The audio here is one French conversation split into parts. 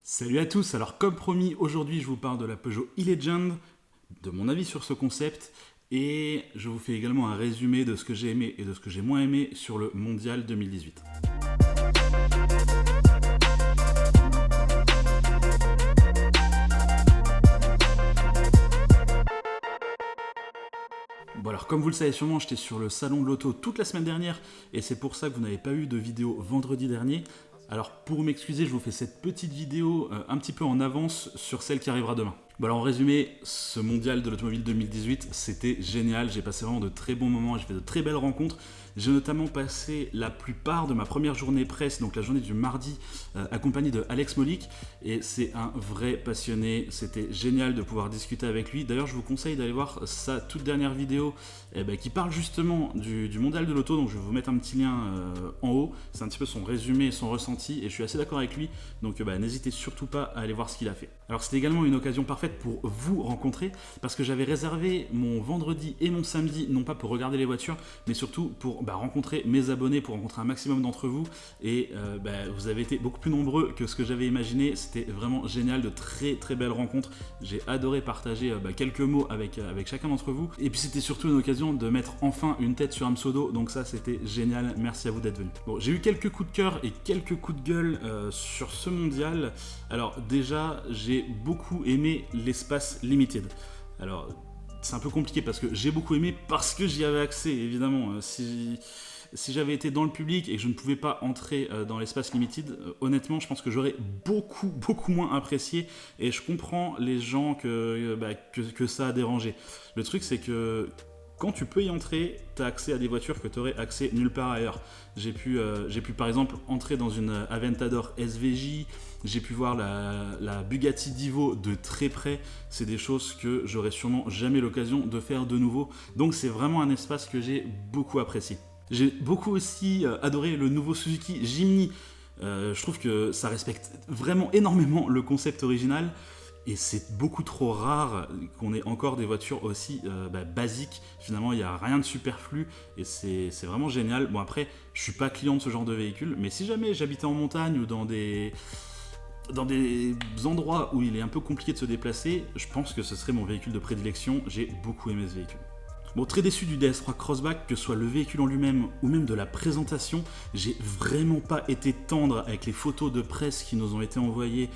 Salut à tous, alors comme promis, aujourd'hui je vous parle de la Peugeot e-Legend, de mon avis sur ce concept, et je vous fais également un résumé de ce que j'ai aimé et de ce que j'ai moins aimé sur le Mondial 2018. Bon alors comme vous le savez sûrement, j'étais sur le salon de l'auto toute la semaine dernière, et c'est pour ça que vous n'avez pas eu de vidéo vendredi dernier. Alors pour m'excuser, je vous fais cette petite vidéo un petit peu en avance sur celle qui arrivera demain. Bon alors en résumé, ce mondial de l'automobile 2018, c'était génial, j'ai passé vraiment de très bons moments, j'ai fait de très belles rencontres. J'ai notamment passé la plupart de ma première journée presse, donc la journée du mardi, accompagné de Alex Molik, et c'est un vrai passionné, c'était génial de pouvoir discuter avec lui. D'ailleurs je vous conseille d'aller voir sa toute dernière vidéo qui parle justement du mondial de l'auto, donc je vais vous mettre un petit lien en haut, c'est un petit peu son résumé et son ressenti, et je suis assez d'accord avec lui, donc n'hésitez surtout pas à aller voir ce qu'il a fait. Alors c'était également une occasion parfaite pour vous rencontrer, parce que j'avais réservé mon vendredi et mon samedi, non pas pour regarder les voitures, mais surtout pour rencontrer mes abonnés, pour rencontrer un maximum d'entre vous, et vous avez été beaucoup plus nombreux que ce que j'avais imaginé. C'était vraiment génial, de très très belles rencontres, j'ai adoré partager quelques mots avec chacun d'entre vous, et puis c'était surtout une occasion de mettre enfin une tête sur un pseudo, donc ça c'était génial, merci à vous d'être venus. Bon, j'ai eu quelques coups de cœur et quelques coups de gueule sur ce mondial. Alors déjà, j'ai beaucoup aimé l'espace limited. Alors c'est un peu compliqué parce que j'ai beaucoup aimé parce que j'y avais accès, évidemment. Si j'avais été dans le public et que je ne pouvais pas entrer dans l'espace limited, honnêtement, je pense que j'aurais beaucoup moins apprécié, et je comprends les gens que ça a dérangé. Le truc, c'est que quand tu peux y entrer, tu as accès à des voitures que tu aurais accès nulle part ailleurs. J'ai pu par exemple entrer dans une Aventador SVJ, j'ai pu voir la Bugatti Divo de très près. C'est des choses que j'aurais sûrement jamais l'occasion de faire de nouveau. Donc c'est vraiment un espace que j'ai beaucoup apprécié. J'ai beaucoup aussi adoré le nouveau Suzuki Jimny. Je trouve que ça respecte vraiment énormément le concept original. Et c'est beaucoup trop rare qu'on ait encore des voitures aussi basiques. Finalement, il n'y a rien de superflu et c'est vraiment génial. Bon, après, je suis pas client de ce genre de véhicule, mais si jamais j'habitais en montagne ou dans des endroits où il est un peu compliqué de se déplacer, je pense que ce serait mon véhicule de prédilection. J'ai beaucoup aimé ce véhicule. Bon, très déçu du DS3 Crossback, que ce soit le véhicule en lui-même ou même de la présentation. J'ai vraiment pas été tendre avec les photos de presse qui nous ont été envoyées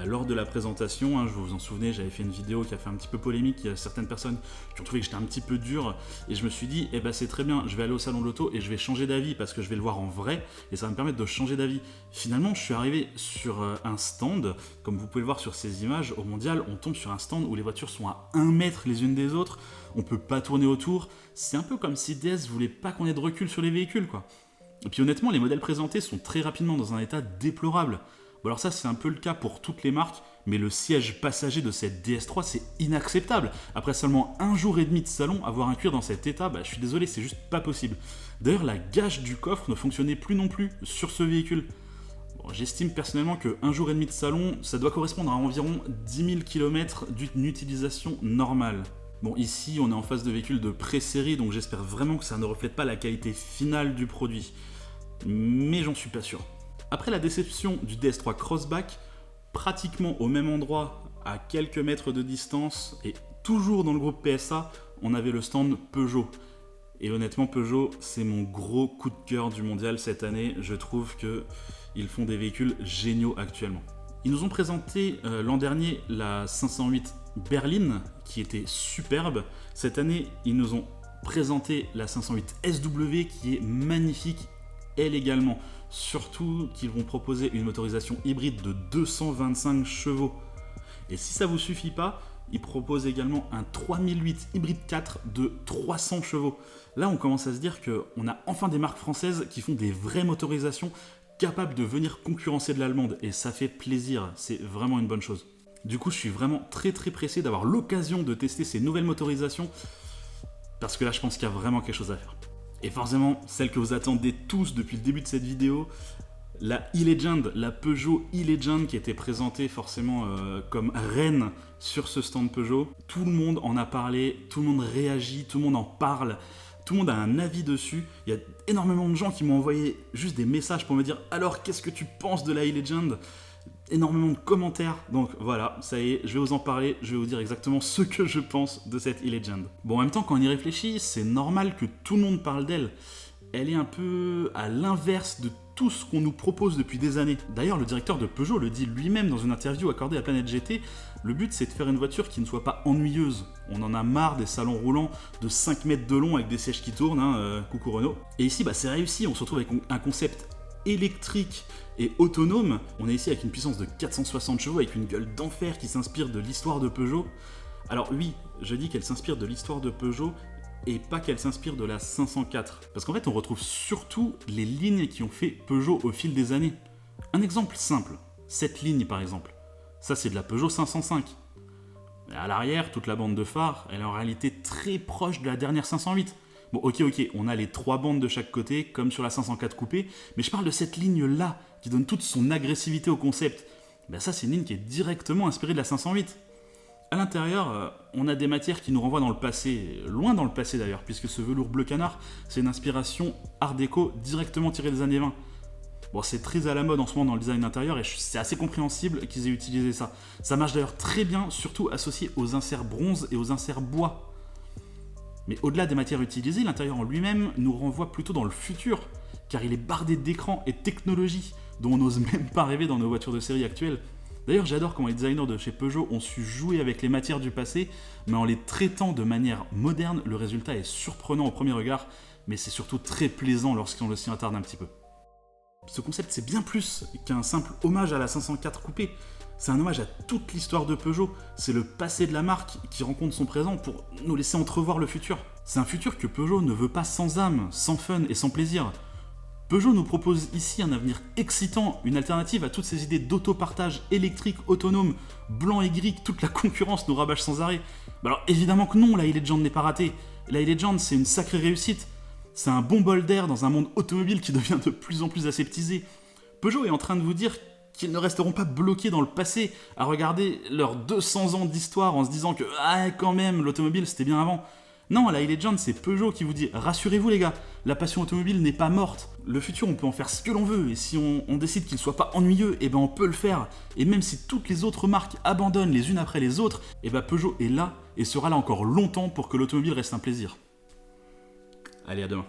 lors de la présentation. Hein, je vous en souvenez, j'avais fait une vidéo qui a fait un petit peu polémique. Il y a certaines personnes qui ont trouvé que j'étais un petit peu dur, et je me suis dit, c'est très bien, je vais aller au salon de l'auto et je vais changer d'avis parce que je vais le voir en vrai et ça va me permettre de changer d'avis. Finalement, je suis arrivé sur un stand, comme vous pouvez le voir sur ces images. Au mondial, on tombe sur un stand où les voitures sont à 1 mètre les unes des autres. On peut pas tourner autour, c'est un peu comme si DS voulait pas qu'on ait de recul sur les véhicules, quoi. Et puis honnêtement, les modèles présentés sont très rapidement dans un état déplorable. Bon alors ça, c'est un peu le cas pour toutes les marques, mais le siège passager de cette DS3, c'est inacceptable. Après seulement 1 jour et demi de salon, avoir un cuir dans cet état, je suis désolé, c'est juste pas possible. D'ailleurs, la gâche du coffre ne fonctionnait plus non plus sur ce véhicule. Bon, j'estime personnellement que 1 jour et demi de salon, ça doit correspondre à environ 10 000 km d'une utilisation normale. Bon, ici, on est en face de véhicules de pré-série, donc j'espère vraiment que ça ne reflète pas la qualité finale du produit. Mais j'en suis pas sûr. Après la déception du DS3 Crossback, pratiquement au même endroit, à quelques mètres de distance, et toujours dans le groupe PSA, on avait le stand Peugeot. Et honnêtement, Peugeot, c'est mon gros coup de cœur du mondial cette année. Je trouve qu'ils font des véhicules géniaux actuellement. Ils nous ont présenté l'an dernier la 508 Berline, qui était superbe. Cette année, ils nous ont présenté la 508 SW, qui est magnifique, elle également. Surtout qu'ils vont proposer une motorisation hybride de 225 chevaux. Et si ça vous suffit pas, ils proposent également un 3008 hybride 4 de 300 chevaux. Là, on commence à se dire qu'on a enfin des marques françaises qui font des vraies motorisations capables de venir concurrencer de l'allemande, et ça fait plaisir, c'est vraiment une bonne chose. Du coup, je suis vraiment très pressé d'avoir l'occasion de tester ces nouvelles motorisations, parce que là, je pense qu'il y a vraiment quelque chose à faire. Et forcément, celle que vous attendez tous depuis le début de cette vidéo, la e-Legend, la Peugeot e-Legend, qui était présentée forcément comme reine sur ce stand Peugeot. Tout le monde en a parlé, tout le monde réagit, tout le monde en parle. Tout le monde a un avis dessus. Il y a énormément de gens qui m'ont envoyé juste des messages pour me dire « Alors, qu'est-ce que tu penses de la e-Legend ?» énormément de commentaires, donc voilà, ça y est, je vais vous en parler, je vais vous dire exactement ce que je pense de cette e-Legend. Bon, en même temps, quand on y réfléchit, c'est normal que tout le monde parle d'elle. Elle est un peu à l'inverse de tout ce qu'on nous propose depuis des années. D'ailleurs, le directeur de Peugeot le dit lui-même dans une interview accordée à Planète GT, le but c'est de faire une voiture qui ne soit pas ennuyeuse. On en a marre des salons roulants de 5 mètres de long avec des sièges qui tournent, coucou Renault. Et ici, c'est réussi, on se retrouve avec un concept électrique et autonome. On est ici avec une puissance de 460 chevaux, avec une gueule d'enfer qui s'inspire de l'histoire de Peugeot. Alors oui, je dis qu'elle s'inspire de l'histoire de Peugeot, et pas qu'elle s'inspire de la 504. Parce qu'en fait, on retrouve surtout les lignes qui ont fait Peugeot au fil des années. Un exemple simple, cette ligne par exemple. Ça, c'est de la Peugeot 505. Et à l'arrière, toute la bande de phare, elle est en réalité très proche de la dernière 508. Bon, ok, on a les 3 bandes de chaque côté, comme sur la 504 coupée, mais je parle de cette ligne-là, qui donne toute son agressivité au concept. Ben ça, c'est une ligne qui est directement inspirée de la 508. À l'intérieur, on a des matières qui nous renvoient dans le passé, loin dans le passé d'ailleurs, puisque ce velours bleu canard, c'est une inspiration art déco directement tirée des années 20. Bon, c'est très à la mode en ce moment dans le design intérieur et c'est assez compréhensible qu'ils aient utilisé ça. Ça marche d'ailleurs très bien, surtout associé aux inserts bronze et aux inserts bois. Mais au-delà des matières utilisées, l'intérieur en lui-même nous renvoie plutôt dans le futur, car il est bardé d'écrans et de technologies dont on n'ose même pas rêver dans nos voitures de série actuelles. D'ailleurs, j'adore comment les designers de chez Peugeot ont su jouer avec les matières du passé, mais en les traitant de manière moderne, le résultat est surprenant au premier regard, mais c'est surtout très plaisant lorsqu'on s'y attarde un petit peu. Ce concept, c'est bien plus qu'un simple hommage à la 504 coupée. C'est un hommage à toute l'histoire de Peugeot. C'est le passé de la marque qui rencontre son présent pour nous laisser entrevoir le futur. C'est un futur que Peugeot ne veut pas sans âme, sans fun et sans plaisir. Peugeot nous propose ici un avenir excitant, une alternative à toutes ces idées d'autopartage électrique autonome, blanc et gris, que toute la concurrence nous rabâche sans arrêt. Bah alors évidemment que non, la e-Legend n'est pas ratée. La e-Legend, c'est une sacrée réussite. C'est un bon bol d'air dans un monde automobile qui devient de plus en plus aseptisé. Peugeot est en train de vous dire qu'ils ne resteront pas bloqués dans le passé à regarder leurs 200 ans d'histoire en se disant que quand même, l'automobile c'était bien avant. Non, la e-Legend, c'est Peugeot qui vous dit « Rassurez-vous les gars, la passion automobile n'est pas morte. Le futur, on peut en faire ce que l'on veut, et si on décide qu'il ne soit pas ennuyeux, et ben on peut le faire. Et même si toutes les autres marques abandonnent les unes après les autres, et ben Peugeot est là, et sera là encore longtemps pour que l'automobile reste un plaisir. » Allez, à demain.